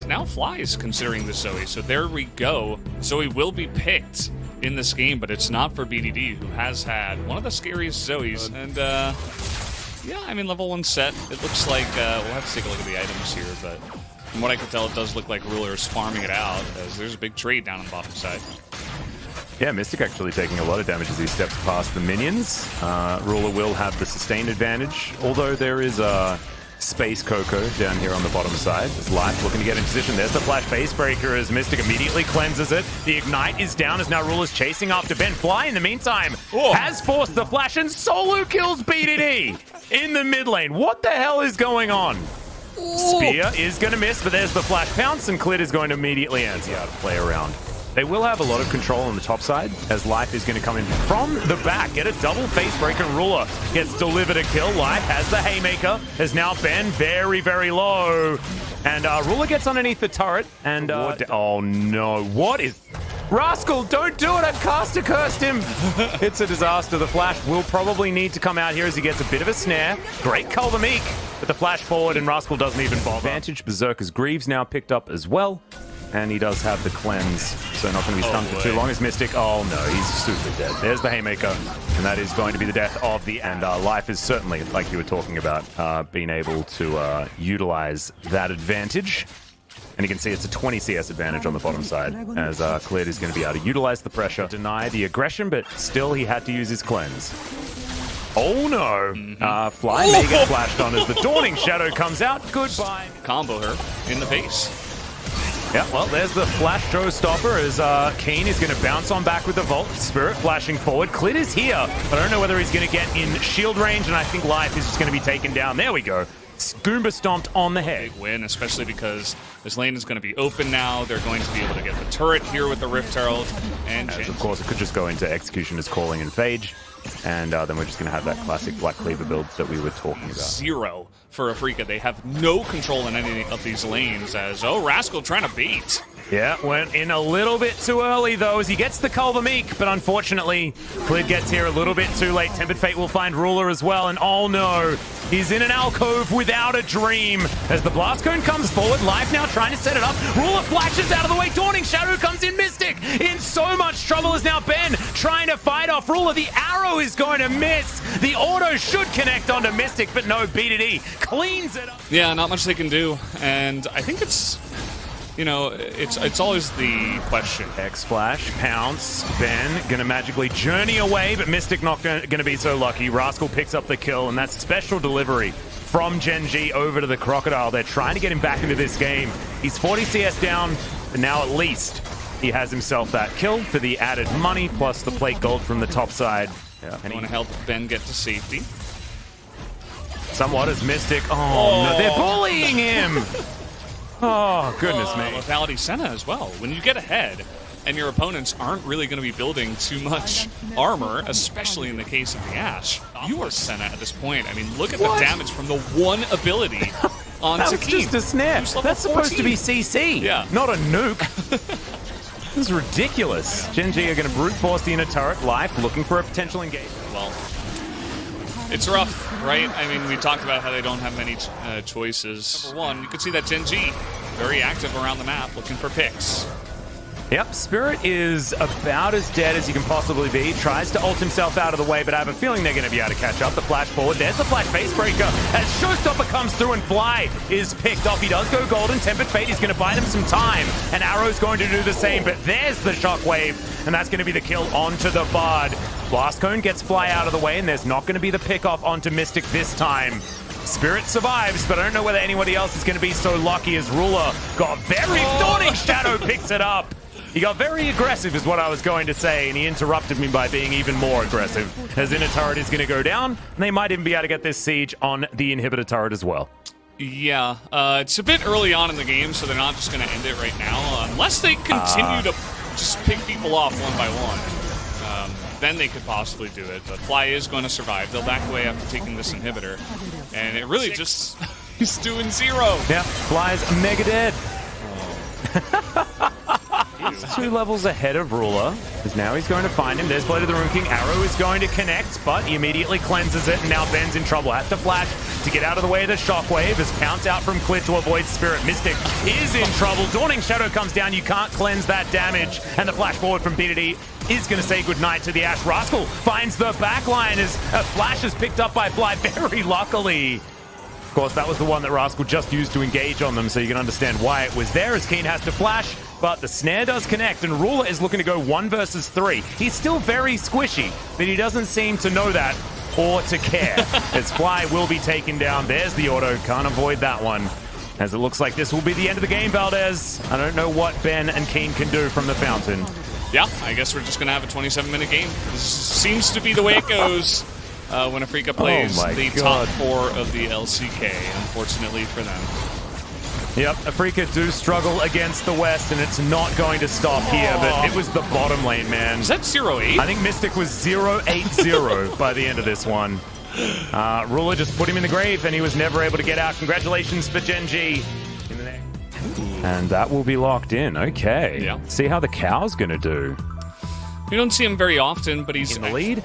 Now Fly is considering the Zoe, so there we go. Zoe will be picked in this game, but it's not for BDD, who has had one of the scariest Zoes. And yeah, I mean, level 1 set. It looks like we'll have to take a look at the items here, but from what I can tell, it does look like Ruler is farming it out, as there's a big trade down on the bottom side. Yeah, Mystic actually taking a lot of damage as he steps past the minions. Ruler will have the sustained advantage, although there is a Space Coco down here on the bottom side. It's Life looking to get in position. There's the flash base breaker as Mystic immediately cleanses it. The Ignite is down as now Ruler's chasing after Ben. Fly in the meantime has forced the flash and solo kills BDD in the mid lane. What the hell is going on? Spear is going to miss, but there's the flash pounce, and Clit is going to immediately answer how to play around. They will have a lot of control on the top side, as Life is going to come in from the back, get a double face breaker. Ruler gets delivered a kill. Life has the haymaker, as now Ben very, very low. And Ruler gets underneath the turret, and oh no, what is... Rascal, don't do it! I've caster cursed him! It's a disaster. The Flash will probably need to come out here as he gets a bit of a snare. Great Cull the Meek, but the Flash forward and Rascal doesn't even bother. Advantage, Berserker's Greaves now picked up as well. And he does have the cleanse, so not going to be stunned for too long as Mystic. Oh no, he's super dead. There's the Haymaker, and that is going to be the death of the... And Life is certainly, like you were talking about, being able to utilize that advantage. And you can see it's a 20 CS advantage on the bottom side, as Clit is going to be able to utilize the pressure, deny the aggression, but still he had to use his cleanse. Oh no! Fly may get flashed on as the Dawning Shadow comes out. Goodbye. Combo her in the base. Yeah, well, there's the flash showstopper as Keen is going to bounce on back with the Vault. Spirit flashing forward. Clit is here, but I don't know whether he's going to get in shield range, and I think Life is just going to be taken down. There we go. Goomba stomped on the head. Big win, especially because this lane is going to be open now. They're going to be able to get the turret here with the Rift Herald. And as of course, it could just go into Executioner's Calling and Phage. And then we're just going to have that classic Black Cleaver build that we were talking about. 0 for Afreeca. They have no control in any of these lanes as, Rascal trying to beat. Yeah, went in a little bit too early, though, as he gets the Cull the Meek, but unfortunately, Clit gets here a little bit too late. Tempered Fate will find Ruler as well, and oh no, he's in an alcove without a dream. As the Blast Cone comes forward, Life now trying to set it up. Ruler flashes out of the way, Dawning Shadow comes in, Mystic in so much trouble as now Ben trying to fight off Ruler. The arrow is going to miss. The auto should connect onto Mystic, but no, BDD cleans it up. Yeah, not much they can do, and I think it's... You know, it's always the question. X-Flash, Pounce, Ben gonna magically journey away, but Mystic not gonna be so lucky. Rascal picks up the kill, and that's special delivery from Gen.G over to the Crocodile. They're trying to get him back into this game. He's 40 CS down, but now at least he has himself that kill for the added money, plus the plate gold from the top side. Yeah, and want to help Ben get to safety. Somewhat as Mystic. Oh no, they're bullying him! Oh, goodness me. Lethality Senna as well. When you get ahead and your opponents aren't really going to be building too much armor, especially in the case of the Ashe, you are Senna at this point. I mean, look at the damage from the one ability on That was just a snare. That's supposed to be CC, not a nuke. This is ridiculous. Gen.G are going to brute force the inner turret. Life looking for a potential engagement. Well, it's rough, right? I mean, we talked about how they don't have many choices. Number one, you can see that Gen.G very active around the map looking for picks. Yep, Spirit is about as dead as he can possibly be. Tries to ult himself out of the way, but I have a feeling they're going to be able to catch up. The flash forward. There's the flash face breaker. As Showstopper comes through and Fly is picked off. He does go golden. Tempered Fate is going to buy them some time. And Arrow's going to do the same, but there's the shockwave. And that's going to be the kill onto the Bard. Blast Cone gets Fly out of the way, and there's not going to be the pick off onto Mystic this time. Spirit survives, but I don't know whether anybody else is going to be so lucky as Ruler got very... Dawning Shadow picks it up. He got very aggressive is what I was going to say, and he interrupted me by being even more aggressive. As inner turret is going to go down, and they might even be able to get this siege on the inhibitor turret as well. Yeah, it's a bit early on in the game, so they're not just going to end it right now. Unless they continue to just pick people off one by one, then they could possibly do it. But Fly is going to survive. They'll back away after taking this inhibitor. And it really just... he's doing 0. Yeah, Fly's mega dead. He's 2 levels ahead of Ruler, because now he's going to find him. There's Blade of the Rune King. Arrow is going to connect, but he immediately cleanses it, and now Ben's in trouble. Has to flash to get out of the way of the Shockwave. As pounce out from Clit to avoid Spirit. Mystic is in trouble. Dawning Shadow comes down. You can't cleanse that damage. And the flash forward from BDD is going to say goodnight to the Ashe. Rascal finds the backline as a flash is picked up by Fly very luckily. Of course, that was the one that Rascal just used to engage on them, so you can understand why it was there as Keen has to flash, but the snare does connect, and Ruler is looking to go 1 versus 3. He's still very squishy, but he doesn't seem to know that or to care, as Fly will be taken down. There's the auto, can't avoid that one, as it looks like this will be the end of the game, Valdez. I don't know what Ben and Keen can do from the fountain. Yeah, I guess we're just going to have a 27-minute game. This seems to be the way it goes. When Afreeca plays the top 4 of the LCK, unfortunately for them. Yep, Afreeca do struggle against the West, and it's not going to stop here, but it was the bottom lane, man. Is that 0-8? I think Mystic was 0-8-0 by the end of this one. Ruler just put him in the grave, and he was never able to get out. Congratulations for Gen.G. And that will be locked in. Okay. Yeah. See how the cow's going to do. We don't see him very often, but he's in the lead.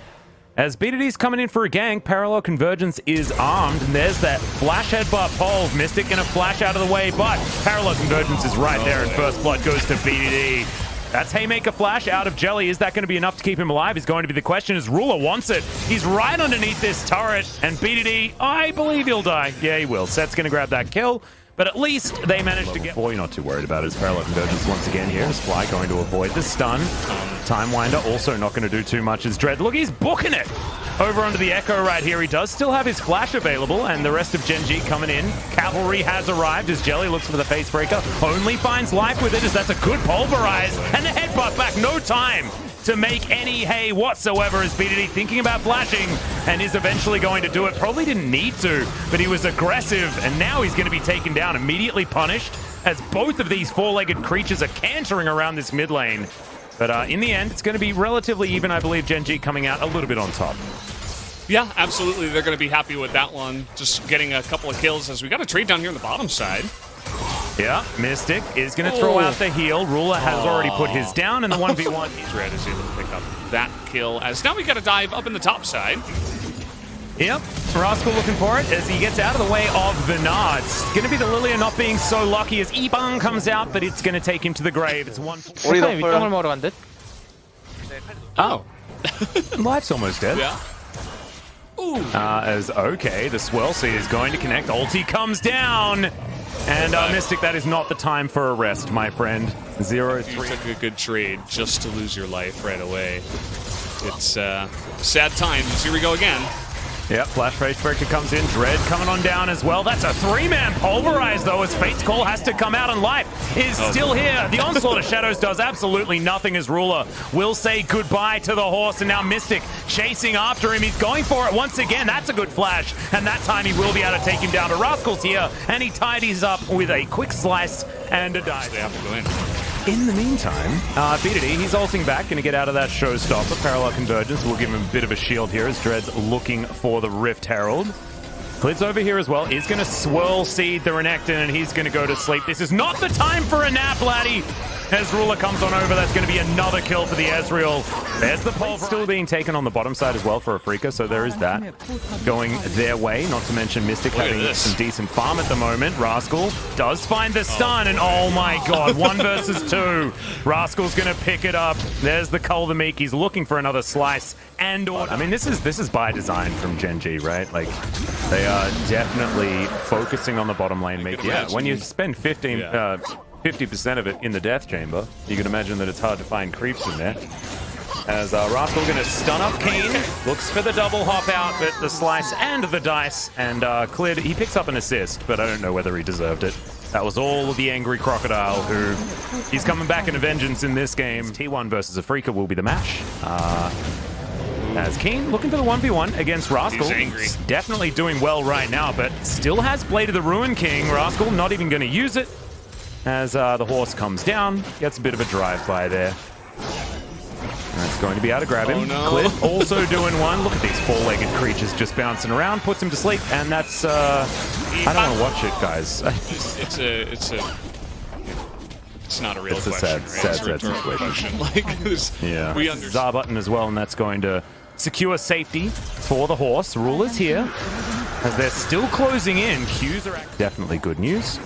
As BDD's coming in for a gank, Parallel Convergence is armed, and there's that flash headbutt pole. Mystic gonna flash out of the way, but Parallel Convergence is right there, and first blood goes to BDD. That's Haymaker Flash out of Jelly. Is that going to be enough to keep him alive is going to be the question, as Ruler wants it. He's right underneath this turret, and BDD, I believe he'll die. Yeah, he will. Set's gonna grab that kill. But at least they managed to get... Boy, you're not too worried about his Parallel Convergence once again here. As Fly going to avoid the stun. Time Winder also not going to do too much as Dread. Look, he's booking it! Over onto the Echo right here. He does still have his Flash available, and the rest of Gen.G coming in. Cavalry has arrived as Jelly looks for the Face Breaker. Only finds life with it, as that's a good pulverize. And the headbutt back, no time to make any hay whatsoever, as BDD thinking about flashing and is eventually going to do it. Probably didn't need to, but he was aggressive, and now he's going to be taken down, immediately punished, as both of these 4-legged creatures are cantering around this mid lane. But in the end, it's going to be relatively even, I believe. Gen.G coming out a little bit on top. Yeah, absolutely. They're going to be happy with that one. Just getting a couple of kills, as we got a trade down here on the bottom side. Yeah, Mystic is going to throw out the heal. Ruler has already put his down in the 1v1. Dread is able to pick up that kill, as now we got to dive up in the top side. Yep, Rascal looking for it as he gets out of the way of the Nard. It's going to be the Lilia not being so lucky as Ibang comes out, but it's going to take him to the grave. It's one. Oh. Life's almost dead. Yeah. Ooh. As okay, the Swirl Seed is going to connect. Ulti comes down. And Mystic, that is not the time for a rest, my friend. 0-3. You took a good trade just to lose your life right away. It's sad times. Here we go again. Yep, Flash Face Breaker comes in. Dread coming on down as well. That's a 3-man pulverize, though, as Fate's Call has to come out, and life is still here. The Onslaught of Shadows does absolutely nothing as Ruler will say goodbye to the horse, and now Mystic chasing after him. He's going for it once again. That's a good flash, and that time he will be able to take him down. But Rascal's here, and he tidies up with a quick slice and a dive. They have to go in. In the meantime, BDD, he's ulting back, going to get out of that showstopper. Parallel Convergence will give him a bit of a shield here as Dread's looking for the Rift Herald. Clid's over here as well. He's going to Swirl Seed the Renekton, and he's going to go to sleep. This is not the time for a nap, laddie. As Ruler comes on over, that's going to be another kill for the Ezreal. There's the pulver. Still being taken on the bottom side as well for Afreeca, so there is that going their way. Not to mention Mystic having some decent farm at the moment. Rascal does find the stun, and oh my god, 1 versus 2. Rascal's going to pick it up. There's the Cull the Meek. He's looking for another slice and order. I mean, this is by design from Gen.G, right? Like, they are definitely focusing on the bottom lane. Yeah, when you spend 50% of it in the Death Chamber, you can imagine that it's hard to find creeps in there. As Rascal going to stun up Keen, looks for the double hop out, but the slice and the dice, and Clid, he picks up an assist, but I don't know whether he deserved it. That was all the angry Crocodile, who he's coming back in a vengeance in this game. T1 versus Afreeca will be the match. As Keen looking for the 1v1 against Rascal. He's angry. He's definitely doing well right now, but still has Blade of the Ruin King. Rascal not even going to use it. As the horse comes down, gets a bit of a drive-by there. That's going to be able to grab him. Oh, no. Cliff also doing one. Look at these 4-legged creatures just bouncing around. Puts him to sleep, and that's... I don't want to watch it, guys. It's a It's not a real It's a question. sad It's a rhetorical situation. question. Like, Yeah. we understand. ZAR button as well, and that's going to secure safety for the horse. Ruler's here. As they're still closing in, Qs are definitely good news.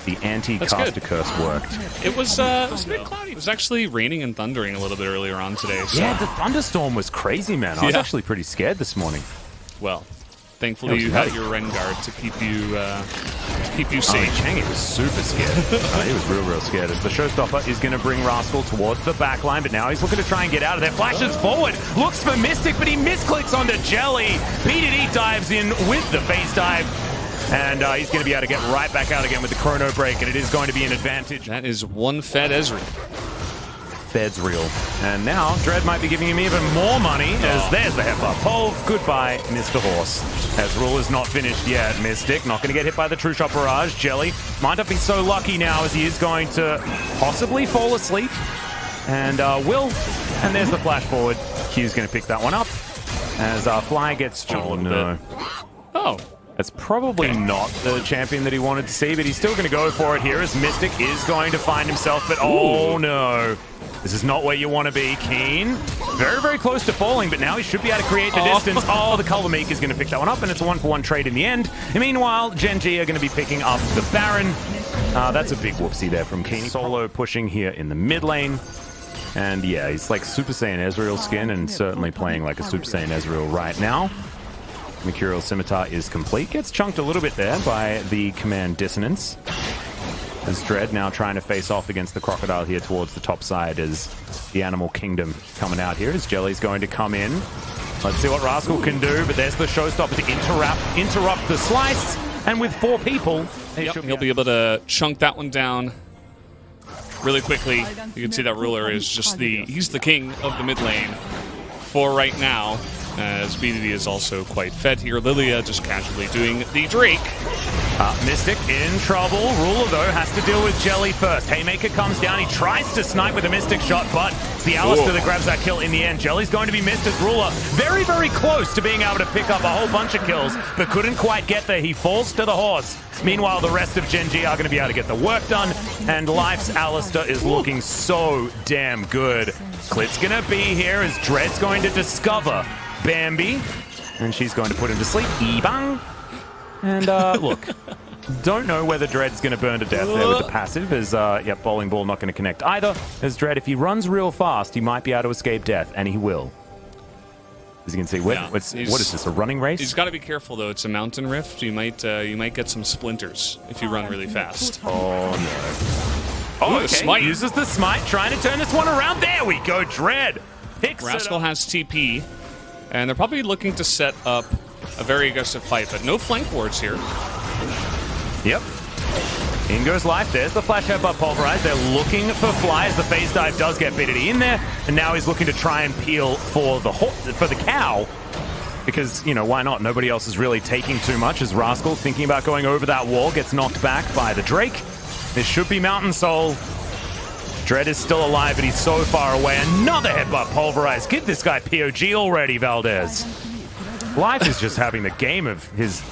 The anti-caster curse worked. It was a bit cloudy. It was actually raining and thundering a little bit earlier on today. So. Yeah, the thunderstorm was crazy, man. I was actually pretty scared this morning. Well, thankfully you had your Ren guard to keep you safe. Changi was super scared. He was real scared. As the showstopper is going to bring Rascal towards the back line, but now he's looking to try and get out of there. Flashes forward, looks for Mystic, but he misclicks onto Jelly. BDD dives in with the face dive. And he's going to be able to get right back out again with the chrono break, and it is going to be an advantage. That is one fed Ezreal. Fed's real. And now Dread might be giving him even more money, as there's the headbutt. Pulve, goodbye, Mr. Horse. Ezreal is not finished yet. Mystic not going to get hit by the True Shot Barrage. Jelly might not be so lucky now, as he is going to possibly fall asleep. And will. And there's the flash forward. Q's going to pick that one up. As Fly gets... Oh, no. Oh. That's probably not the champion that he wanted to see, but he's still going to go for it here as Mystic is going to find himself, but oh no. This is not where you want to be. Keen, very close to falling, but now he should be able to create the distance. Oh, the Color Meek is going to pick that one up, and it's a 1-for-1 trade in the end. And meanwhile, Gen.G are going to be picking up the Baron. That's a big whoopsie there from Keen. Solo pushing here in the mid lane. And yeah, he's like Super Saiyan Ezreal skin, and certainly playing like a Super Saiyan Ezreal right now. Mercurial Scimitar is complete. Gets chunked a little bit there by the Command Dissonance. As Dread now trying to face off against the Crocodile here towards the top side as the Animal Kingdom coming out here. As Jelly's going to come in. Let's see what Rascal can do, but there's the showstopper to interrupt the slice. And with 4 people, he'll be able to chunk that one down really quickly. You can see that Ruler is just he's the king of the mid lane for right now. As BDD is also quite fed here. Lilia just casually doing the Drake. Mystic in trouble. Ruler, though, has to deal with Jelly first. Haymaker comes down. He tries to snipe with a Mystic shot, but it's the Alistair that grabs that kill in the end. Jelly's going to be missed as Ruler. Very close to being able to pick up a whole bunch of kills, but couldn't quite get there. He falls to the horse. Meanwhile, the rest of Gen.G are going to be able to get the work done, and Life's Alistair is looking so damn good. Clit's going to be here as Dread's going to discover Bambi, and she's going to put him to sleep. Ebang. And look, don't know whether Dread's going to burn to death there with the passive, as, Bowling Ball not going to connect either. As Dread, if he runs real fast, he might be able to escape death, and he will. As you can see, what is this, a running race? He's got to be careful, though. It's a mountain rift. You might get some splinters if you run really fast. Oh, no. Oh, okay. Smite. Uses the smite, trying to turn this one around. There we go, Dread. Picks Rascal has TP. And they're probably looking to set up a very aggressive fight, but no flank wards here. Yep. In goes Life. There's the flash headbutt pulverized. They're looking for Fly as the phase dive does get BDD in there. And now he's looking to try and peel for the cow. Because, you know, why not? Nobody else is really taking too much as Rascal, thinking about going over that wall, gets knocked back by the Drake. This should be Mountain Soul. Dread is still alive, but he's so far away. Another headbutt pulverized. Give this guy POG already, Valdez. Life is just having the game of his...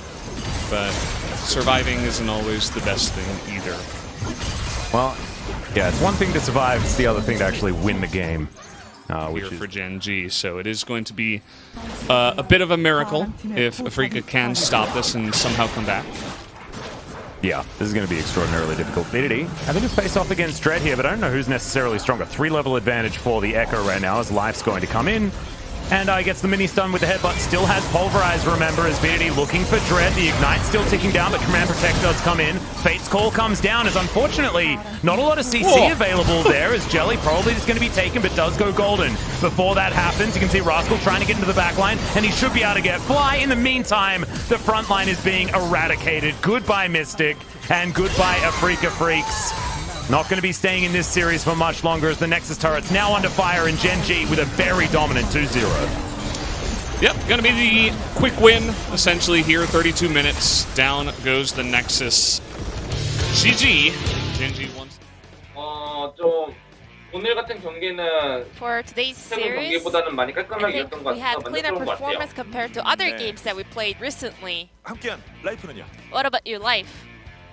But surviving isn't always the best thing either. Well, yeah, it's one thing to survive, it's the other thing to actually win the game. Here for Gen.G, so it is going to be a bit of a miracle if Afreeca can stop this and somehow come back. Yeah, this is going to be extraordinarily difficult. BDD having to face off against Dread here, but I don't know who's necessarily stronger. 3-level advantage for the Echo right now as Life's going to come in. And gets the mini stun with the headbutt. Still has Pulverize, remember, as BDD looking for Dread. The Ignite's still ticking down, but Command Protect does come in. Fate's Call comes down, as unfortunately not a lot of CC available there, as Jelly probably is going to be taken, but does go golden. Before that happens, you can see Rascal trying to get into the back line, and he should be able to get Fly. In the meantime, the front line is being eradicated. Goodbye, Mystic, and goodbye, Afreeca Freecs. Not going to be staying in this series for much longer as the Nexus turret's now under fire in Gen.G with a very dominant 2-0. Yep, going to be the quick win, essentially, here. 32 minutes. Down goes the Nexus. GG. Gen.G won. 좀 오늘 같은 경기는 For today's 최근 series, 경기보다는 많이 I 깔끔하게 think 이겼던 것 we had 같아서 cleaner 만족스러운 것 같아요. performance compared to other games that we played recently. 함께한 라이프는요. What about your life?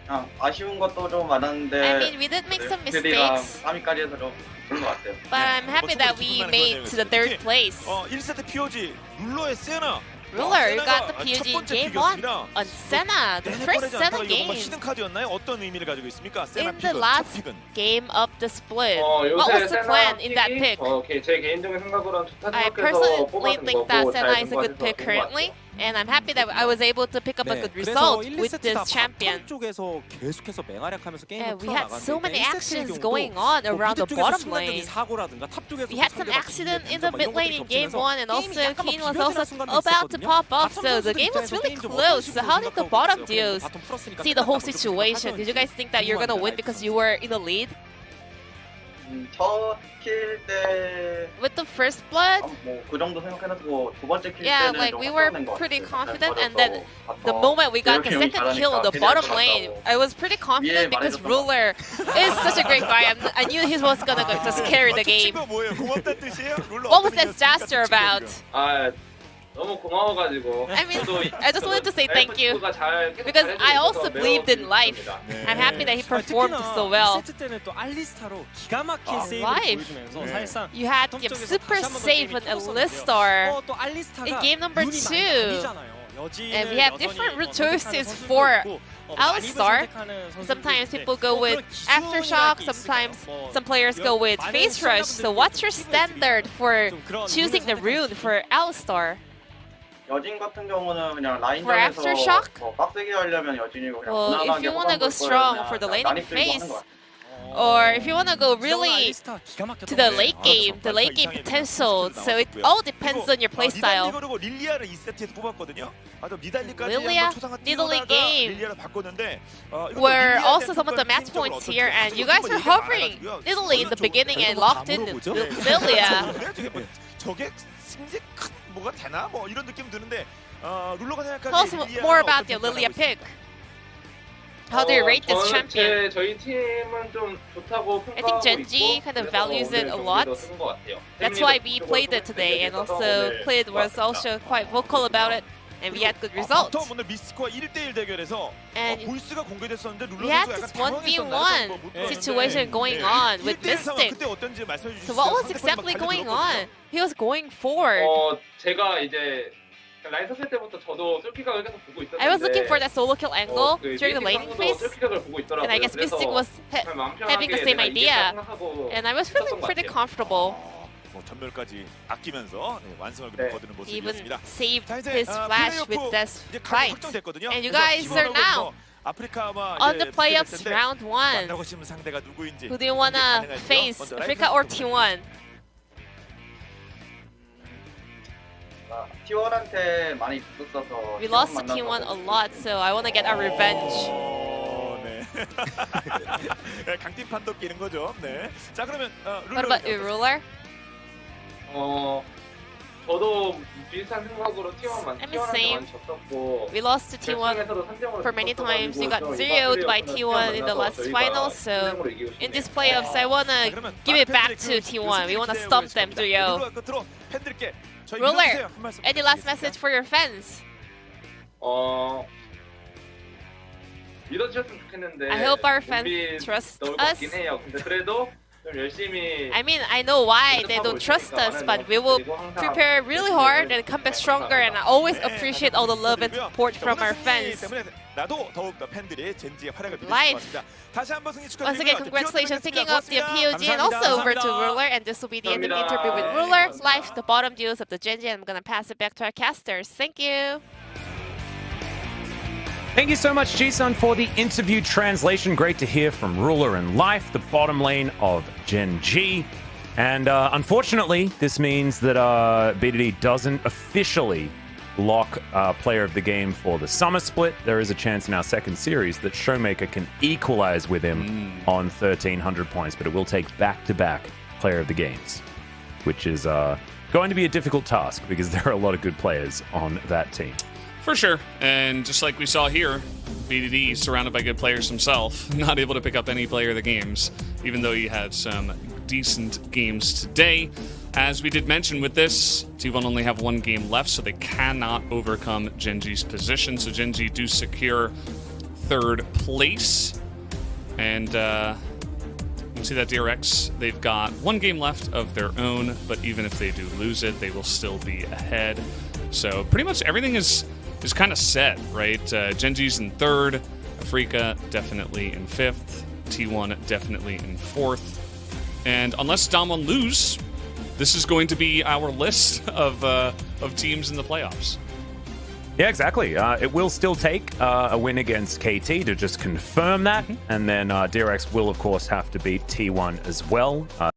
그냥 아쉬운 것도 좀 많았는데 I mean, we did make some 들이랑 mistakes, 3위까지 해서 좀 좋은 것 같아요. but I'm happy that we made to the third place. 1세트 POG 룰러의 세나. Ruler, you got the 첫 POG 번째 game 1 픽이었습니다. on Senna, the first Senna 이거 뭔가 game. 히든 카드였나요? 어떤 의미를 가지고 있습니까? 세나 In the 픽은 last 첫 픽은. game of the split, 요새 what was the 세나 plan in that 픽이 pick? 제 개인적인 생각으로는 좋다 I 생각해서 personally 뽑았던 think 거고 that 잘 Senna is a good 된 것 pick 같아요. currently, and I'm happy that I was able to pick up a 네, good 그래서 result 1, with 2세트 this 다 champion. 바텀 쪽에서 계속해서 맹활약하면서 게임을 And we had so many 풀어나갔는데 actions 1세트의 going 경우도 on around the 미드 쪽에서 bottom 순간적인 lane. 사고라든가 탑 쪽에서 We had some 상대방 accident in 던져 the 막 mid 이런 lane 것들이 in game 겹치면서 1, and also 게임이 약간 막 Keen was 비벼지는 also 순간도 about to 있었거든요. pop up, 바텀 so the 선수들 game was 입장에서 really 게임 좀 close. So 어떤 how 식으로 did the 생각하고 bottom 있어요? duos 바텀 풀었으니까 see the whole 끝났다. situation? Did you guys think that you're gonna win because you were in the lead? 첫킬때 With the first blood, 뭐그 정도 생각해놓고 두 번째 킬 yeah, 때는 like 좀 we were 확실한 것 pretty 같아요. confident, 잘 and then 빠져서 the moment we got the 이렇게 second kill in the 잘하니까 bottom 기대하지 lane, 말라고. I was pretty confident 위에 because 말해줬던 것 Ruler is such a great guy. I knew he was gonna just carry the game. 친구 뭐예요? 고맙다는 뜻이에요? 룰러 What was 어떤 that gesture 의미였습니까? about? 아 너무 고마워가지고. I mean, 저도 I just wanted to say thank you 친구가 잘 계속 because 잘해주고 I 있어서 also 매우 believed in life. 기쁩니다. I'm happy that he performed so well. 1세트 때는 또 알리스타로 기가 막힌 아, 세이브를 live. 보여주면서 네. 사실상 You had 바텀 give 쪽에서 super 다시 한번더 safe 게임이 and 터졌었는데요. Alistar. 또 알리스타가 in game number 눈이 많이 2. 나뉘잖아요. 여지는 And we have 여전히 different route 선택하는 choices 선수들도 for 있고, 많이 Alistar. 선택하는 선수들도 Sometimes 있는데 people go with 그런 기준이라는 Aftershock, 게 있을까요? sometimes 뭐 some players go with 많은 Face Rush. So 시청자분들께서 what's your 팁을 standard for 좀 그런 choosing the rune for Alistar? 여진 같은 경우는 그냥 For 라인전에서 Aftershock? 뭐 빡세게 하려면 여진이고 그냥 Well, if 무난하게 you wanna go 호감 볼 strong 거면 for the 그냥 laning 난입 들고 하는 phase, 것 같아요. Or if you want to go really 알리스타 기가 막혔던 to the 것 late 같아요. game, the late game potential. So it all depends on your playstyle. 그리고 릴리아를 2세트에서 뽑았거든요. 니달리까지 Lilia, 한번 초상화 Nidalee 띄우다가 game 릴리아를 바꿨는데 이것도 were 릴리아에 also 대한 some of the 평가는 match 개인적으로 points 어떤지 here, and you 그런 guys 거 were 얘기가 hovering 많아가지고요. Italy in the beginning and 이거 다 locked in 물어보죠? Lilia. 저게 뭐 저게 승리 큰 뭐가 되나 뭐 이런 느낌 드는데 룰러가 생각하기에 Tell us 릴리아는 more 어떤 about your 평가를 Lilia 하고 pick. 있습니까? How do you rate this 저는 champion? 저희 팀은 좀 좋다고 I think 평가하고 Gen.G 있고, kind of 그래서 values it 오늘 a lot. 경기도 쓴것 같아요. That's why we 팀리더 played it 쪽으로 today, and 있어서 also 오늘 Played was 좋았습니다. also quite vocal about it, and we had good results. 바텀 오늘 미스코와 1대1 대결에서 And 보이스가 공개됐었는데 룰러 we had 선수가 this 약간 1v1 당황했었나요? 못 들었는데. situation going 네. on with 1대1 상황 Mystic. 그때 어떤지 말씀해 주시죠. So what was exactly going on? He was going forward. 제가 이제 라인 섰을 때부터 저도 쏠키각을 계속 보고 있었는데 I was looking for that solo kill angle 그 during the laning phase, 쏠키각을 보고 있더라고요. and I guess 그래서 Mystic was 그냥 마음 having the 편하게 same 내가 이겼다 idea, 생각하고 and I was feeling 했었던 것 pretty 같아요. comfortable. 뭐 전멸까지 아끼면서 완성을 네. 거두는 Even 모습이었습니다. saved 자, 이제, his flash 플레이오프 with that 이제 각이 fight. 확정됐거든요. And you 그래서 guys are 팀원하고 now 아프리카와 On the 이제 playoffs 붙게 될 텐데 round 1. 만나고 싶은 상대가 누구인지 Who do you wanna 가능할지요? face, 먼저 Afreeca 라이프 or 선수부터 T1? T1한테 많이 붙었어서 We lost to T1 a lot, so I wanna get our revenge. 네. 네, 강팀 판독 끼는 거죠. 네. 자 그러면 What about you, Ruler? 저도 비슷한 생각으로 T1한테 same. 많이 졌었고 We lost to T1 for many times. We got zeroed by T1 in the last final, so in these playoffs, I wanna give it back to T1. We wanna stomp them 3-0. Ruler, any last message for your fans? 믿어주셨으면 좋겠는데 I hope our fans 준비 trust 넣을 것 us. 같긴 해요. 근데 그래도 좀 열심히 I mean, I know why they don't trust us, but we will prepare really hard and come back stronger, and I always appreciate all the love and support from our fans. 나도 더욱 더 팬들이 젠지의 활약을 믿을 수 Live. 있습니다. 다시 한번 승리 Once again, 축하드리고요. congratulations picking up the 고맙습니다. POG and also over to 감사합니다. Ruler. And this will be the end of the 감사합니다. interview with Ruler. Live, the bottom duels of the Gen.G. And I'm gonna pass it back to our casters. Thank you. Thank you so much, Jisun, for the interview translation. Great to hear from Ruler and Life, the bottom lane of Gen.G. And unfortunately, this means that BDD doesn't officially lock player of the game for the summer split. There is a chance in our second series that Showmaker can equalize with him on 1,300 points, but it will take back-to-back player of the games, which is going to be a difficult task because there are a lot of good players on that team. For sure. And just like we saw here, BDD surrounded by good players himself, not able to pick up any player of the games, even though he had some decent games today. As we did mention with this, T1 only have one game left, so they cannot overcome Gen.G's position. So Gen.G do secure third place. And you can see that DRX, they've got one game left of their own, but even if they do lose it, they will still be ahead. So pretty much everything is kind of set, right? Gen.G's in third, Afreeca definitely in fifth, T1 definitely in fourth. And unless Damwon lose, this is going to be our list of teams in the playoffs. Yeah, exactly. It will still take a win against KT to just confirm that. And then DRX will, of course, have to beat T1 as well.